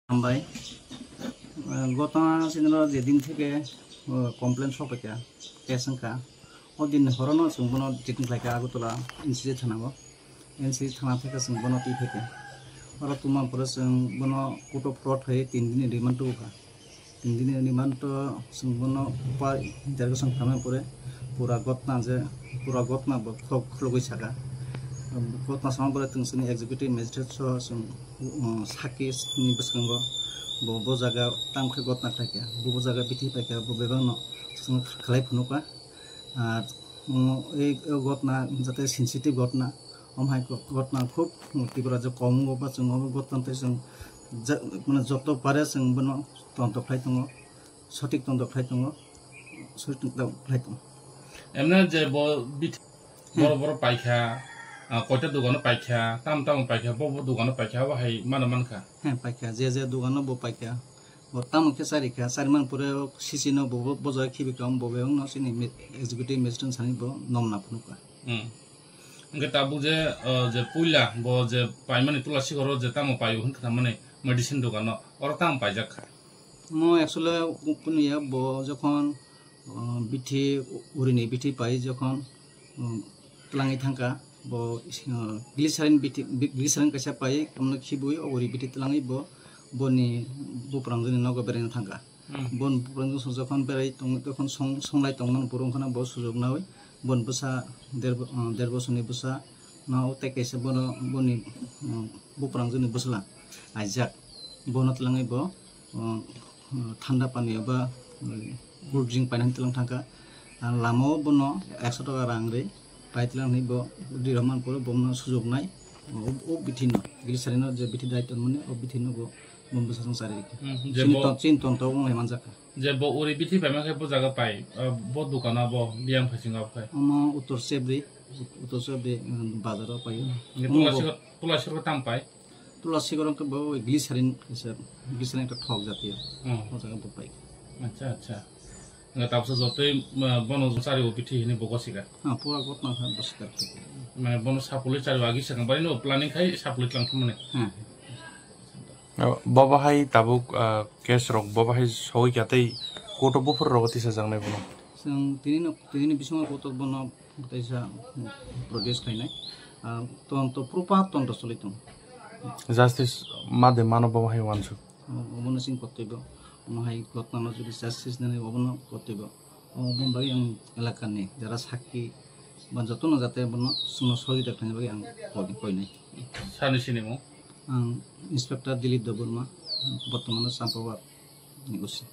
हामबाय गत जेदिन থেকে কমপ্লেন সপাইকা কেসংকা ওদিন হরনো সুবন যেদিন লাইকা আগতলা ইনসিডি থানাগো এনসিডি থানা থেকে সুবন টি থেকে আর তোমা পরে সুবন কোটো ফ্রড হয়ে 3 দিন রিমান্ড উকা 3 দিন রিমান্ড সুবন উপায় ইন্টারোগেশন খামে পরে পুরা ঘটনা খলগই সাকা ঘটনা সামা পরে তিনসনি এক্সিকিউটিভ ম্যাজিস্ট্রেট সাকি नि बसंग बबो जागा तांखै गतना थाइका बबो जागा बिथि पाइका बबेबानो जों खलाय फनुका এই ঘটনা যাতে সেনসিটিভ ঘটনা অমহাই ঘটনা খুব তীব্র যে কম বা जों ঘটনাতে जों মানে যত পারে जों বনো তন্ত্র খাই দङ সঠিক তন্ত্র খাই দङ সঠিক খাই দङ এমনে যে বড় বড় পাইখা কয়টা দোকানো পাইখা তাম পাইখা ববো দোকানো পাইখা বাহাই মানখা হ্যাঁ পাইখা যে দোকানো ব পাইখা তাম কে সারিখা সারিমান পরে সিসিনো ববো বজায় খিবিকাম ববেং ন সিনি এক্সিকিউটিভ ম্যাজিস্ট্রেট সানি ব নমনা ফনুকা ইংকে তাবু যে পুইলা ব যে পাইমানি তুলাসি ঘর যে তাম পাইও হনখা মানে মেডিসিন দোকানো অর তাম পাইজাখা মো एक्चुअली কুনিয়া ব যখন বিঠি উরিনি বিঠি পাই যখন তলাঙ্গি thangka bo glycerin kaisa pai kamno khibui ori biti tlangai bo boni buprangni nogo bereng thanga bon buprang sojokon berai tokon songlai tongman burung khana bo sujog nawi bon busa der bosoni busa na te kaisa bono boni buprangni busla ajak bono tlangai bo thanda pani ba burjing painan tlang thanga lamo bono 100 টাকা rangre পাইতলাম নিব দি রহমান পরে বমন সুযোগ নাই ও বিঠিন glycerine যে বিঠি দায়িত্ব মানে ও বিঠিন গো বমবসা সংসারে যে চিন তন্ত ও হেমান জাকা যে ব ওরি বিঠি পাইমাকে ব জায়গা পাই ব দোকানা ব বিয়াম ফাইসিংা পাই অম উত্তর সেবরি বাজার পাই তুলাসির তাম পাই তুলাসি গরমকে ব গ্লিসারিন একটা ঠক জাতীয় ও জায়গা ব পাই আচ্ছা আচ্ছা তারপর যতই বন চারিও পিঠি হিনি বগসিকা পুরা ঘটনা বসিকা মানে বন সাপুলি চারিও আগি সাকা বাড়ি নো প্ল্যানিং খাই সাপুলি ক্লাংখ মানে ববাহাই তাবুক কেস রক ববাহাই সই কাতেই কোট বফর রগতি সাজাংনাই বন जों तिनि बिसङाव गत बन ताइसा प्रदेश खायनाय तन्त प्रुपा तन्त सलितम জাস্টিস মাদে মানব ববাহাই ওয়ানসু অবনো সিং কর্তব্য মহাই ঘটনা যদি জাস্টিস নেই অবনো কর্তব্য অবন বাকি আं এলাকানি যারা সাক্ষী বা যতন যাতে বনো সুনো সহিতা খানি বাকি আं কইনাই সানি সিনেমো ইন্সপেক্টর দিলীপ দেববর্মা বর্তমানে সাম্পাওয়াত নিগোসি